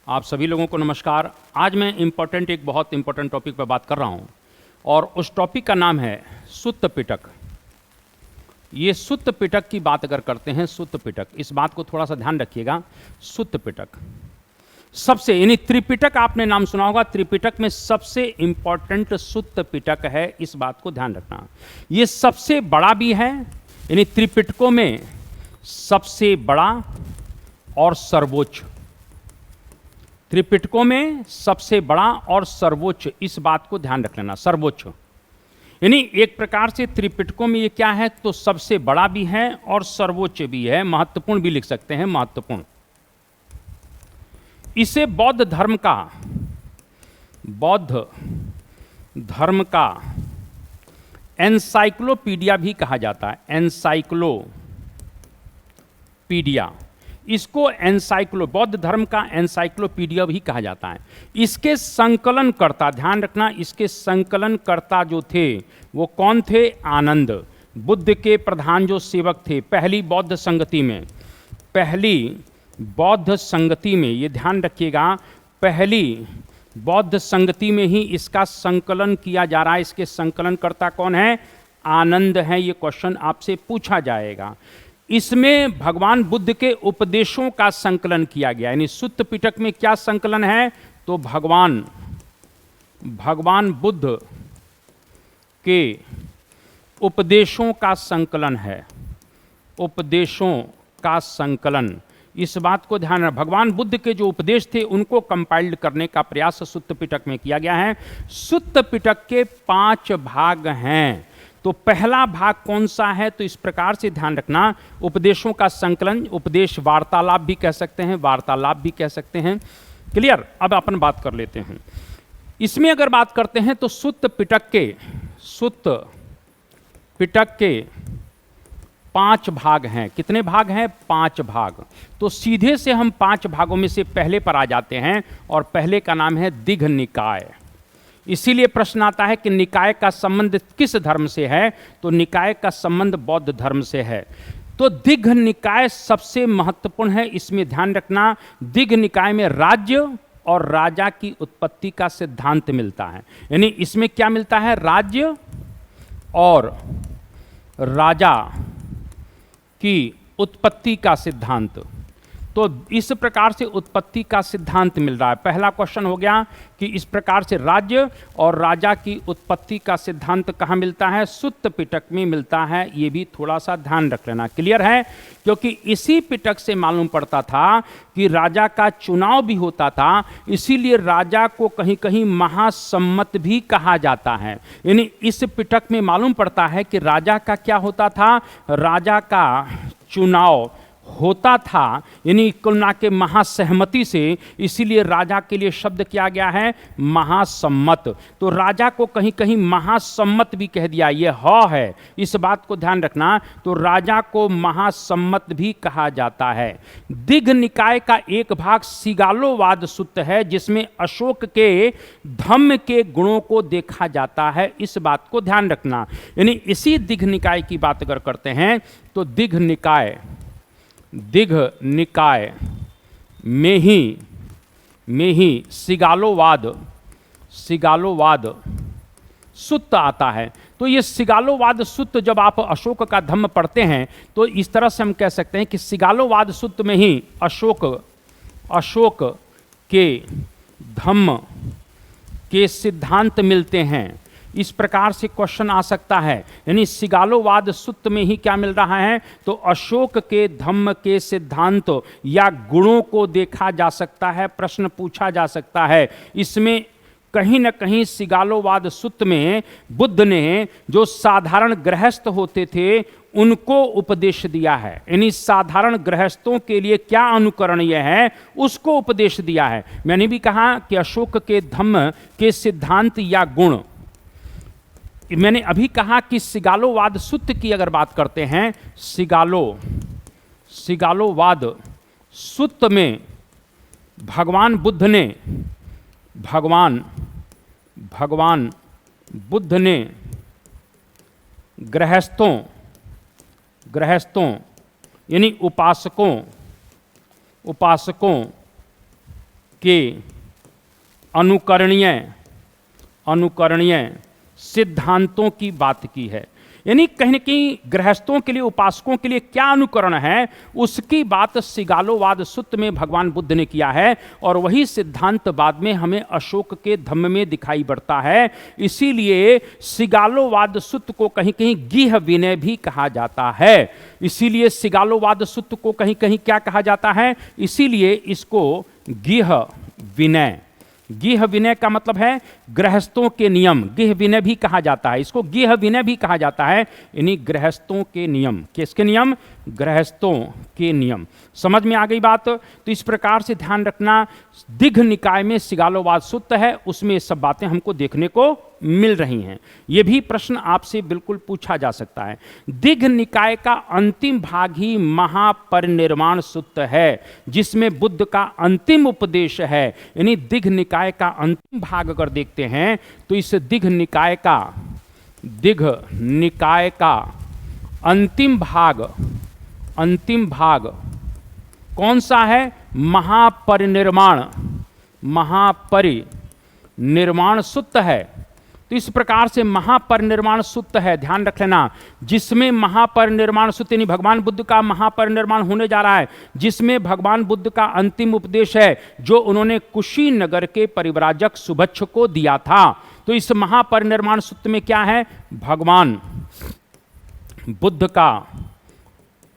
आप सभी लोगों को नमस्कार। आज मैं एक बहुत इम्पोर्टेंट टॉपिक पर बात कर रहा हूं और उस टॉपिक का नाम है सुत्त पिटक। ये सुत्त पिटक की बात अगर करते हैं, सुत्त पिटक, इस बात को थोड़ा सा ध्यान रखिएगा। सुत्त पिटक सबसे, यानी त्रिपिटक आपने नाम सुना होगा, त्रिपिटक में सबसे इंपॉर्टेंट सुत्त पिटक है, इस बात को ध्यान रखना। ये सबसे बड़ा भी है, यानी त्रिपिटकों में सबसे बड़ा और सर्वोच्च, त्रिपिटकों में सबसे बड़ा और सर्वोच्च, इस बात को ध्यान रख लेना। सर्वोच्च यानी एक प्रकार से त्रिपिटकों में ये क्या है, तो सबसे बड़ा भी है और सर्वोच्च भी है, महत्वपूर्ण भी लिख सकते हैं, महत्वपूर्ण। इसे बौद्ध धर्म का एनसाइक्लोपीडिया भी कहा जाता है। एनसाइक्लोपीडिया, इसको बौद्ध धर्म का एनसाइक्लोपीडिया भी कहा जाता है। इसके संकलनकर्ता, ध्यान रखना, इसके संकलनकर्ता जो थे वो कौन थे? आनंद, बुद्ध के प्रधान जो सेवक थे पहली बौद्ध संगति में, ये ध्यान रखिएगा, पहली बौद्ध संगति में ही इसका संकलन किया जा रहा है। इसके संकलनकर्ता कौन है? आनंद है। ये क्वेश्चन आपसे पूछा जाएगा। इसमें भगवान बुद्ध के उपदेशों का संकलन किया गया, यानी सुत्त पिटक में क्या संकलन है? तो भगवान बुद्ध के उपदेशों का संकलन है, उपदेशों का संकलन। इस बात को ध्यान रखना, भगवान बुद्ध के जो उपदेश थे उनको कंपाइल्ड करने का प्रयास सुत्त पिटक में किया गया है। सुत्त पिटक के 5 भाग हैं। तो पहला भाग कौन सा है? तो इस प्रकार से ध्यान रखना, उपदेशों का संकलन, उपदेश वार्तालाप भी कह सकते हैं, वार्तालाप भी कह सकते हैं। क्लियर? अब अपन बात कर लेते हैं। इसमें अगर बात करते हैं तो सुत्त पिटक के 5 भाग हैं। कितने भाग हैं? 5 भाग। तो सीधे से हम 5 भागों में से पहले पर आ जाते हैं और पहले का नाम है दिघ निकाय। इसीलिए प्रश्न आता है कि निकाय का संबंध किस धर्म से है? तो निकाय का संबंध बौद्ध धर्म से है। तो दिघ निकाय सबसे महत्वपूर्ण है, इसमें ध्यान रखना। दिघ निकाय में राज्य और राजा की उत्पत्ति का सिद्धांत मिलता है, यानी इसमें क्या मिलता है? राज्य और राजा की उत्पत्ति का सिद्धांत। तो इस प्रकार से उत्पत्ति का सिद्धांत मिल रहा है। पहला क्वेश्चन हो गया कि इस प्रकार से राज्य और राजा की उत्पत्ति का सिद्धांत कहाँ मिलता है? सुत्त पिटक में मिलता है। ये भी थोड़ा सा ध्यान रख लेना। क्लियर है? क्योंकि इसी पिटक से मालूम पड़ता था कि राजा का चुनाव भी होता था, इसीलिए राजा को कहीं कहीं महासम्मत भी कहा जाता है। यानी इस पिटक में मालूम पड़ता है कि राजा का क्या होता था? राजा का चुनाव होता था, यानी कुल मिला के महासहमति से, इसीलिए राजा के लिए शब्द किया गया है महासम्मत। तो राजा को कहीं कहीं महासम्मत भी कह दिया, ये ह है, इस बात को ध्यान रखना। तो राजा को महासम्मत भी कहा जाता है। दिघ निकाय का एक भाग सिगालोवाद सुत्त है, जिसमें अशोक के धम्म के गुणों को देखा जाता है, इस बात को ध्यान रखना। यानी इसी दिघ निकाय की बात अगर करते हैं तो दिघ निकाय में ही सिगालोवाद सुत्त आता है। तो ये सिगालोवाद सुत्त, जब आप अशोक का धम्म पढ़ते हैं तो इस तरह से हम कह सकते हैं कि सिगालोवाद सुत्त में ही अशोक के धम्म के सिद्धांत मिलते हैं। इस प्रकार से क्वेश्चन आ सकता है, यानी सिगालोवाद सुत्त में ही क्या मिल रहा है? तो अशोक के धम्म के सिद्धांत या गुणों को देखा जा सकता है, प्रश्न पूछा जा सकता है। इसमें कहीं न कहीं सिगालोवाद सुत्त में बुद्ध ने जो साधारण गृहस्थ होते थे उनको उपदेश दिया है, यानी साधारण गृहस्थों के लिए क्या अनुकरणीय है उसको उपदेश दिया है। मैंने भी कहा कि अशोक के धम्म के सिद्धांत या गुण, मैंने अभी कहा कि सिगालोवाद सुत्त की अगर बात करते हैं, सिगालोवाद सुत्त में भगवान बुद्ध ने गृहस्थों यानी उपासकों के अनुकरणीय सिद्धांतों की बात की है। यानी कहीं न कहीं गृहस्थों के लिए, उपासकों के लिए क्या अनुकरण है, उसकी बात सिगालोवाद सूत्र में भगवान बुद्ध ने किया है, और वही सिद्धांत बाद में हमें अशोक के धम्म में दिखाई पड़ता है। इसीलिए सिगालोवाद सूत्र को कहीं कहीं गीह विनय भी कहा जाता है। इसीलिए सिगालोवाद सूत्र को कहीं कहीं क्या कहा जाता है, इसीलिए इसको गीह विनय, गीह विनय का मतलब है गृहस्थों के नियम, गीह विनय भी कहा जाता है, इसको गीह विनय भी कहा जाता है। यानी गृहस्थों के नियम, किसके नियम, गृहस्थों के नियम। समझ में आ गई बात। तो इस प्रकार से ध्यान रखना, दिघ निकाय में सिगालोवाद सूत्र है, उसमें सब बातें हमको देखने को मिल रही हैं। यह भी प्रश्न आपसे बिल्कुल पूछा जा सकता है। दिघ निकाय का अंतिम भाग ही महापरिनिर्वाण सूत्र है, जिसमें बुद्ध का अंतिम उपदेश है। यानी दिघ निकाय का अंतिम भाग अगर देखते हैं तो इस दिघ निकाय का अंतिम भाग कौन सा है, महापरिनिर्वाण सूत्र है। तो इस प्रकार से महापरिनिर्वाण सूत्र है, ध्यान रख लेना, जिसमें महापरिनिर्वाण सूत्र यानी भगवान बुद्ध का महापरिनिर्वाण होने जा रहा है, जिसमें भगवान बुद्ध का अंतिम उपदेश है जो उन्होंने कुशीनगर के परिव्राजक सुभच्छ को दिया था। तो इस महापरिनिर्वाण सूत्र में क्या है, भगवान बुद्ध का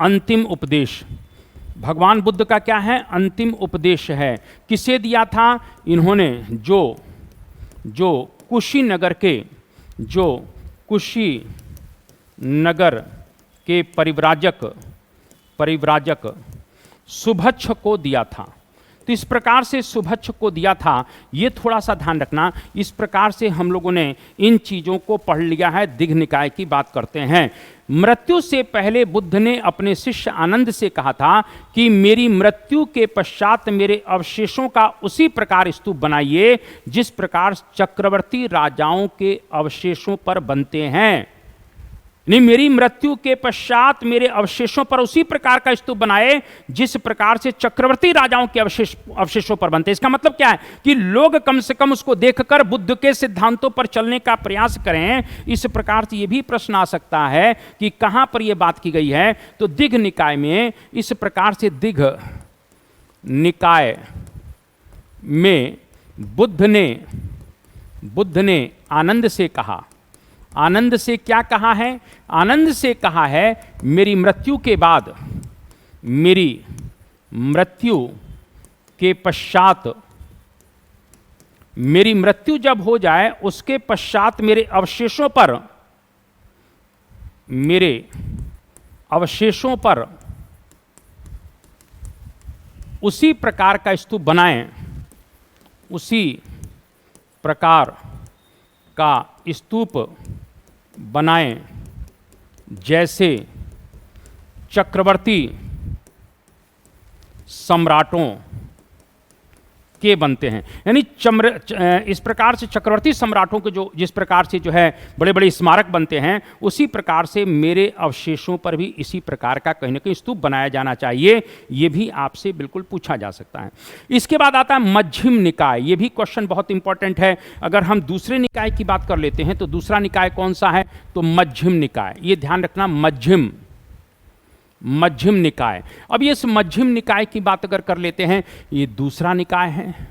अंतिम उपदेश, भगवान बुद्ध का क्या है, अंतिम उपदेश है। किसे दिया था, इन्होंने जो कुशीनगर के परिव्राजक सुभच्छ को दिया था। तो इस प्रकार से सुभच्छ को दिया था, ये थोड़ा सा ध्यान रखना। इस प्रकार से हम लोगों ने इन चीज़ों को पढ़ लिया है। दिघ निकाय की बात करते हैं। मृत्यु से पहले बुद्ध ने अपने शिष्य आनंद से कहा था कि मेरी मृत्यु के पश्चात मेरे अवशेषों का उसी प्रकार स्तूप बनाइए जिस प्रकार चक्रवर्ती राजाओं के अवशेषों पर बनते हैं। नहीं, मेरी मृत्यु के पश्चात मेरे अवशेषों पर उसी प्रकार का स्तूप बनाए जिस प्रकार से चक्रवर्ती राजाओं के अवशेषों पर बनते। इसका मतलब क्या है कि लोग कम से कम उसको देखकर बुद्ध के सिद्धांतों पर चलने का प्रयास करें। इस प्रकार से यह भी प्रश्न आ सकता है कि कहां पर यह बात की गई है। तो दिघ निकाय में इस प्रकार से दिघ निकाय में बुद्ध ने आनंद से कहा। आनंद से क्या कहा है, आनंद से कहा है मेरी मृत्यु के बाद, मेरी मृत्यु के पश्चात, मेरी मृत्यु जब हो जाए उसके पश्चात मेरे अवशेषों पर उसी प्रकार का स्तूप बनाएं, उसी प्रकार का स्तूप बनाएं जैसे चक्रवर्ती सम्राटों के बनते हैं। यानी इस प्रकार से चक्रवर्ती सम्राटों के जिस प्रकार से जो है बड़े बड़े स्मारक बनते हैं, उसी प्रकार से मेरे अवशेषों पर भी इसी प्रकार का कहीं ना कहीं स्तूप बनाया जाना चाहिए। ये भी आपसे बिल्कुल पूछा जा सकता है। इसके बाद आता है मध्यम निकाय। ये भी क्वेश्चन बहुत इंपॉर्टेंट है। अगर हम दूसरे निकाय की बात कर लेते हैं तो दूसरा निकाय कौन सा है, तो मध्यम निकाय। ये ध्यान रखना, मध्यम निकाय। अब ये इस मध्यम निकाय की बात अगर कर लेते हैं, ये दूसरा निकाय है।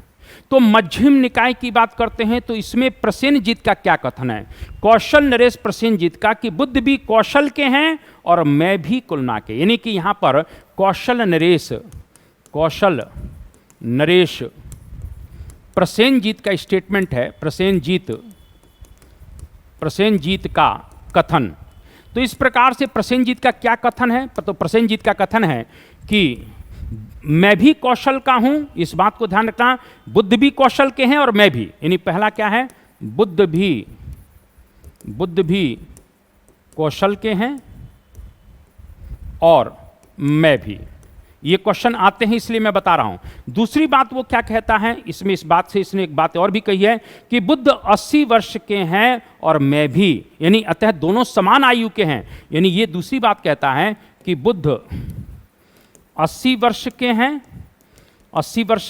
तो मध्यम निकाय की बात करते हैं तो इसमें प्रसेनजीत का क्या कथन है, कौशल नरेश प्रसेनजीत का, कि बुद्ध भी कौशल के हैं और मैं भी कुलना के। यानी कि यहां पर कौशल नरेश प्रसेनजीत का स्टेटमेंट है, प्रसेनजीत का कथन। तो इस प्रकार से प्रसेनजीत का क्या कथन है, तो प्रसेनजीत का कथन है कि मैं भी कौशल का हूं। इस बात को ध्यान रखना, बुद्ध भी कौशल के हैं और मैं भी। यानी पहला क्या है, बुद्ध भी कौशल के हैं और मैं भी। ये क्वेश्चन आते हैं इसलिए मैं बता रहा हूं। दूसरी बात वो क्या कहता है, इसमें इस बात से इसने एक बात और भी कही है कि बुद्ध 80 वर्ष के हैं और मैं भी, यानी अतः दोनों समान आयु के हैं। यानी ये दूसरी बात कहता है कि बुद्ध 80 वर्ष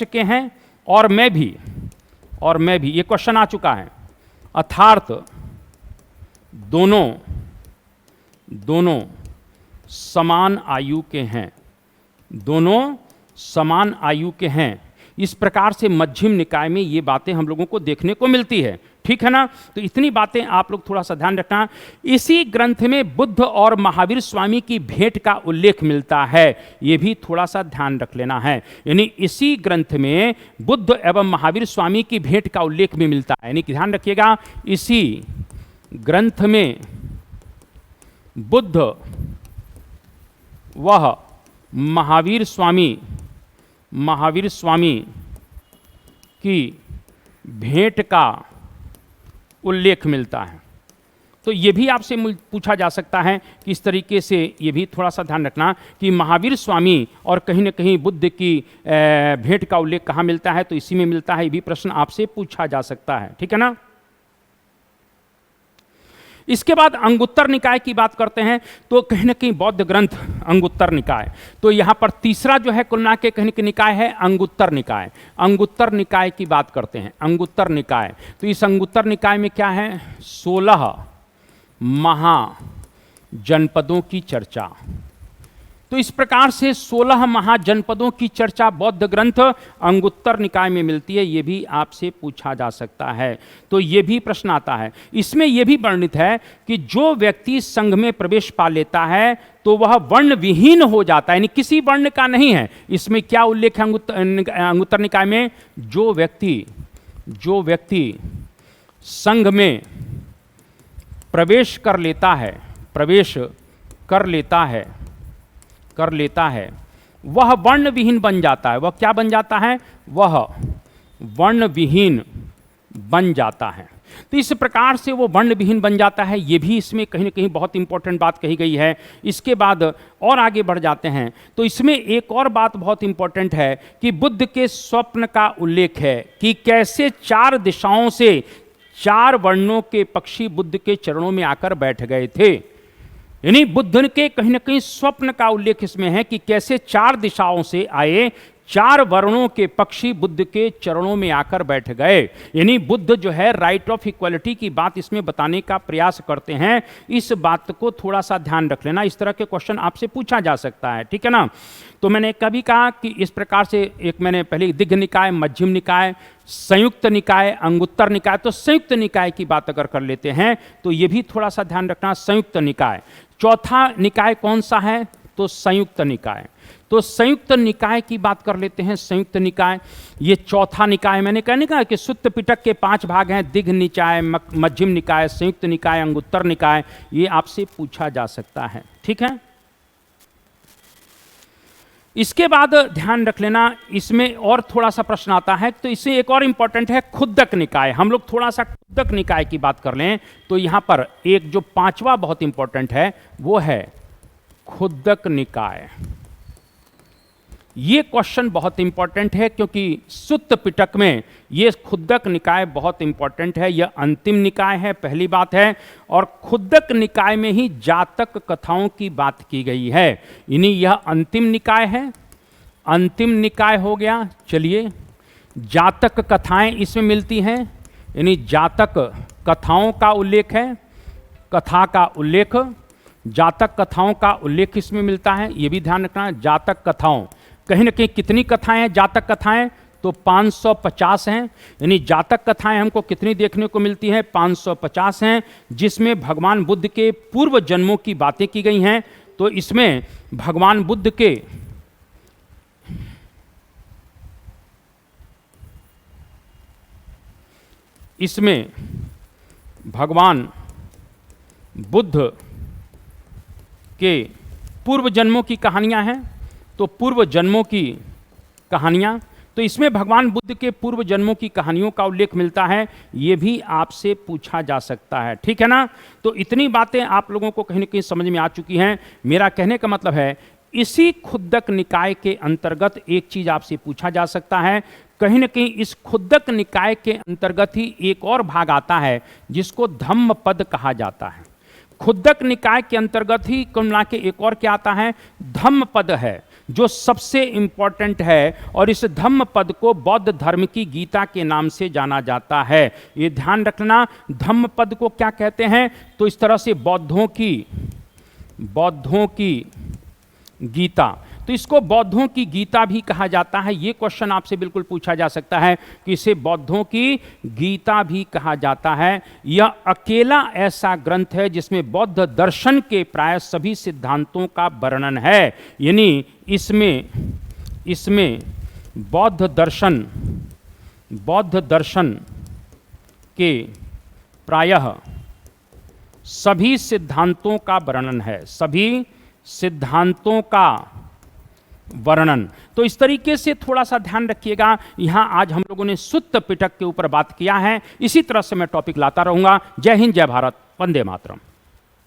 के हैं और मैं भी, ये क्वेश्चन आ चुका है, अर्थात दोनों समान आयु के हैं, दोनों समान आयु के हैं। इस प्रकार से मध्यम निकाय में ये बातें हम लोगों को देखने को मिलती है, ठीक है ना। तो इतनी बातें आप लोग थोड़ा सा ध्यान रखना। इसी ग्रंथ में बुद्ध और महावीर स्वामी की भेंट का उल्लेख मिलता है, ये भी थोड़ा सा ध्यान रख लेना है। यानी इसी ग्रंथ में बुद्ध एवं महावीर स्वामी की भेंट का उल्लेख भी मिलता है, यानी कि ध्यान रखिएगा, इसी ग्रंथ में बुद्ध वह महावीर स्वामी की भेंट का उल्लेख मिलता है। तो ये भी आपसे पूछा जा सकता है कि इस तरीके से ये भी थोड़ा सा ध्यान रखना कि महावीर स्वामी और कहीं ना कहीं बुद्ध की भेंट का उल्लेख कहाँ मिलता है, तो इसी में मिलता है। ये भी प्रश्न आपसे पूछा जा सकता है, ठीक है ना। इसके बाद अंगुत्तर निकाय की बात करते हैं, तो कहीं ना कहीं बौद्ध ग्रंथ अंगुत्तर निकाय, तो यहाँ पर तीसरा जो है कुल मिला के कहीं निकाय है अंगुत्तर निकाय। अंगुत्तर निकाय की बात करते हैं, अंगुत्तर निकाय। तो इस अंगुत्तर निकाय में क्या है, 16 महाजनपदों की चर्चा। तो इस प्रकार से 16 महाजनपदों की चर्चा बौद्ध ग्रंथ अंगुत्तर निकाय में मिलती है, ये भी आपसे पूछा जा सकता है। तो ये भी प्रश्न आता है। इसमें यह भी वर्णित है कि जो व्यक्ति संघ में प्रवेश पा लेता है तो वह वर्ण विहीन हो जाता है, यानी किसी वर्ण का नहीं है। इसमें क्या उल्लेख है अंगुत्तर निकाय में, जो व्यक्ति संघ में प्रवेश कर लेता है वह वर्ण विहीन बन जाता है। वह क्या बन जाता है, वह वर्ण विहीन बन जाता है। तो इस प्रकार से वो वर्ण विहीन बन जाता है, ये भी इसमें कहीं ना कहीं बहुत इंपॉर्टेंट बात कही गई है। इसके बाद और आगे बढ़ जाते हैं, तो इसमें एक और बात बहुत इंपॉर्टेंट है कि बुद्ध के स्वप्न का उल्लेख है कि कैसे 4 दिशाओं से 4 वर्णों के पक्षी बुद्ध के चरणों में आकर बैठ गए थे। यानी बुद्ध के कहीं ना कहीं स्वप्न का उल्लेख इसमें है कि कैसे 4 दिशाओं से आए 4 वर्णों के पक्षी बुद्ध के चरणों में आकर बैठ गए। यानी बुद्ध जो है राइट ऑफ इक्वलिटी की बात इसमें बताने का प्रयास करते हैं। इस बात को थोड़ा सा ध्यान रख लेना, इस तरह के क्वेश्चन आपसे पूछा जा सकता है, ठीक है ना। तो मैंने कभी कहा कि इस प्रकार से एक मैंने पहले दिग्घ निकाय, मध्यम निकाय, संयुक्त निकाय, अंगुत्तर निकाय, तो संयुक्त निकाय की बात अगर कर लेते हैं तो ये भी थोड़ा सा ध्यान रखना, संयुक्त निकाय। चौथा निकाय कौन सा है, तो संयुक्त निकाय। तो संयुक्त निकाय की बात कर लेते हैं। संयुक्त निकाय ये चौथा निकाय, मैंने कहने कहा कि सुत्त पिटक के 5 भाग हैं, दिग्घ निकाय, मध्यम निकाय, संयुक्त निकाय, अंगुत्तर निकाय। ये आपसे पूछा जा सकता है, ठीक है। इसके बाद ध्यान रख लेना, इसमें और थोड़ा सा प्रश्न आता है, तो इससे एक और इंपॉर्टेंट है खुद्दक निकाय। हम लोग थोड़ा सा खुद्दक निकाय की बात कर लें तो यहाँ पर एक जो 5वां बहुत इंपॉर्टेंट है वो है खुद्दक निकाय। ये क्वेश्चन बहुत इंपॉर्टेंट है क्योंकि सुत्त पिटक में ये खुद्दक निकाय बहुत इंपॉर्टेंट है। यह अंतिम निकाय है, पहली बात है। और खुद्दक निकाय में ही जातक कथाओं की बात की गई है, यानी यह अंतिम निकाय है। अंतिम निकाय हो गया। चलिए, जातक कथाएं इसमें मिलती हैं, यानी जातक कथाओं का उल्लेख है, कथा का उल्लेख, जातक कथाओं का उल्लेख इसमें मिलता है। ये भी ध्यान रखना, जातक कथाओं कहीं ना कहीं कितनी कथाएं हैं जातक कथाएं, तो 550 हैं। यानी जातक कथाएं हमको कितनी देखने को मिलती हैं, 550 हैं, जिसमें भगवान बुद्ध के पूर्व जन्मों की बातें की गई हैं। तो इसमें भगवान बुद्ध के पूर्व जन्मों की कहानियां हैं। तो पूर्व जन्मों की कहानियां, तो इसमें भगवान बुद्ध के पूर्व जन्मों की कहानियों का उल्लेख मिलता है। ये भी आपसे पूछा जा सकता है, ठीक है ना। तो इतनी बातें आप लोगों को कहीं ना कहीं समझ में आ चुकी हैं। मेरा कहने का मतलब है इसी खुद्दक निकाय के अंतर्गत एक चीज आपसे पूछा जा सकता है। कहीं ना कहीं इस खुद्दक निकाय के अंतर्गत ही एक और भाग आता है जिसको धम्मपद कहा जाता है। खुद्दक निकाय के अंतर्गत ही कुल मिला के एक और क्या आता है, धम्मपद है। जो सबसे इंपॉर्टेंट है, और इस धम्म पद को बौद्ध धर्म की गीता के नाम से जाना जाता है। ये ध्यान रखना, धम्म पद को क्या कहते हैं, तो इस तरह से बौद्धों की गीता, तो इसको बौद्धों की गीता भी कहा जाता है। ये क्वेश्चन आपसे बिल्कुल पूछा जा सकता है कि इसे बौद्धों की गीता भी कहा जाता है। यह अकेला ऐसा ग्रंथ है जिसमें बौद्ध दर्शन के प्राय सभी सिद्धांतों का वर्णन है। यानी इसमें बौद्ध दर्शन के प्रायः सभी सिद्धांतों का वर्णन है, सभी सिद्धांतों का वर्णन। तो इस तरीके से थोड़ा सा ध्यान रखिएगा। यहां आज हम लोगों ने सुत्त पिटक के ऊपर बात किया है। इसी तरह से मैं टॉपिक लाता रहूंगा। जय हिंद, जय भारत, वंदे मातरम।